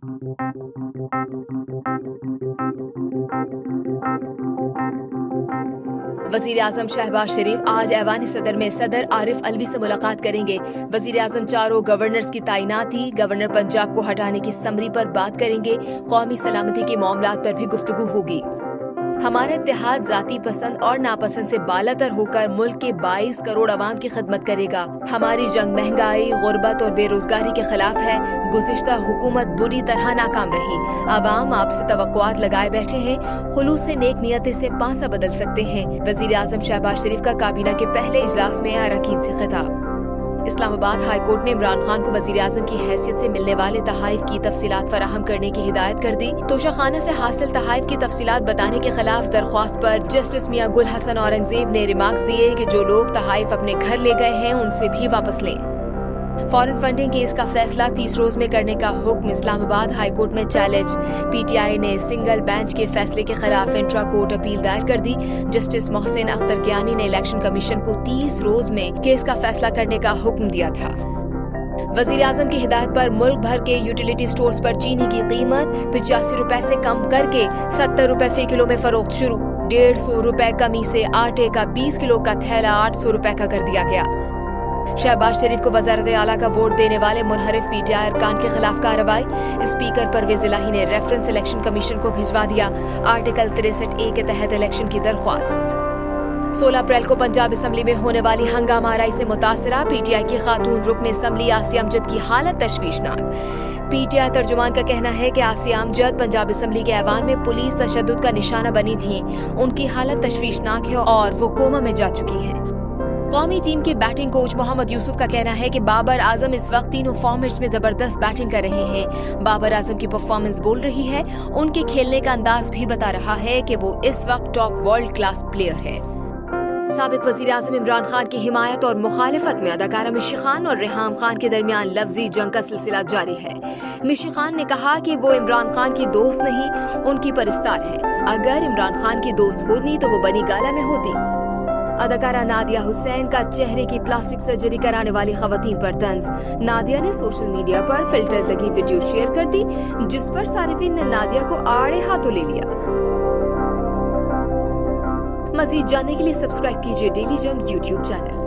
वजीर आजम शहबाज शरीफ आज ऐवान सदर में सदर आरिफ अलवी से मुलाकात करेंगे। वजीर आजम चारों गवर्नर्स की तैनाती, गवर्नर पंजाब को हटाने की समरी पर बात करेंगे। कौमी सलामती के मामलात पर भी गुफ्तगू होगी। हमारा इत्तेहाद जाती पसंद और नापसंद से बालातर होकर मुल्क के 22 करोड़ अवाम की खिदमत करेगा। हमारी जंग महंगाई, गुर्बत और बेरोजगारी के खिलाफ है। गुज़िश्ता हुकूमत बुरी तरह नाकाम रही। अवाम आपसे तवक्कुआत लगाए बैठे हैं। खुलूस से नेक नियतें से पांसा बदल सकते हैं। वजीर आजम शहबाज शरीफ का काबीना के पहले इजलास में अरकान से खिताब। इस्लामाबाद हाई कोर्ट ने इमरान खान को वजीर आजम की हैसियत से मिलने वाले तहाइफ की तफसीलात फराहम करने की हिदायत कर दी। तोशाखाना से हासिल तहाइफ की तफसीलात बताने के खिलाफ दरख्वास्त पर जस्टिस मियां गुल हसन औरंगजेब ने रिमार्क्स दिए कि जो लोग तहाइफ अपने घर ले गए हैं उनसे भी वापस लें। फॉरेन फंडिंग केस का फैसला 30 रोज में करने का हुक्म इस्लामाबाद हाई कोर्ट में चैलेंज। पीटीआई ने सिंगल बेंच के फैसले के खिलाफ इंट्रा कोर्ट अपील दायर कर दी। जस्टिस मोहसिन अख्तर ज्ञानी ने इलेक्शन कमीशन को 30 रोज में केस का फैसला करने का हुक्म दिया था। वजीर आजम की हिदायत पर मुल्क भर के यूटिलिटी स्टोर्स पर चीनी की कीमत 85 रुपए से कम करके 70 रुपए फी किलो में फरोख्त शुरू। 150 रुपए कमी से आटे का 20 किलो का थैला 800 रुपए का कर दिया गया। शहबाज शरीफ को वज़ारत आला का वोट देने वाले मुनहरिफ पीटीआई अरकान के खिलाफ कार्रवाई। स्पीकर परवेज इलाही ने रेफरेंस इलेक्शन कमीशन को भिजवा दिया। आर्टिकल 63A के तहत इलेक्शन की दरख्वास्त। 16 अप्रैल को पंजाब असम्बली में होने वाली हंगामा आराई से मुतासरा पीटीआई की खातून रुकन असम्बली आसिया अमजद की हालत तशवीशनाक। पीटीआई तर्जुमान का कहना है कि आसिया अमजद पंजाब असम्बली के ऐवान में पुलिस तशद्दुद का निशाना बनी थी। उनकी हालत तशवीशनाक है और वो कोमा में जा चुकी हैं। कौमी टीम के बैटिंग कोच मोहम्मद यूसुफ का कहना है कि बाबर आजम इस वक्त तीनों फॉर्मेट्स में जबरदस्त बैटिंग कर रहे हैं। बाबर आजम की परफॉर्मेंस बोल रही है। उनके खेलने का अंदाज भी बता रहा है कि वो इस वक्त टॉप वर्ल्ड क्लास प्लेयर है। साबिक वजीर आजम इमरान खान की हिमायत और मुखालिफत में अदाकारा मिशी खान और रेहाम खान के दरमियान लफ्जी जंग का सिलसिला जारी है। मिशी खान ने कहा कि वो इमरान खान की दोस्त नहीं, उनकी परिस्तार है। अगर इमरान खान की दोस्त होती तो वो बनी गाला में होती। अदाकारा नादिया हुसैन का चेहरे की प्लास्टिक सर्जरी कराने वाली खवातीन पर तंज। नादिया ने सोशल मीडिया पर फिल्टर लगी वीडियो शेयर कर दी, जिस पर सारिफीन ने नादिया को आड़े हाथों ले लिया। मजीद जानने के लिए सब्सक्राइब कीजिए डेली जंग यूट्यूब चैनल।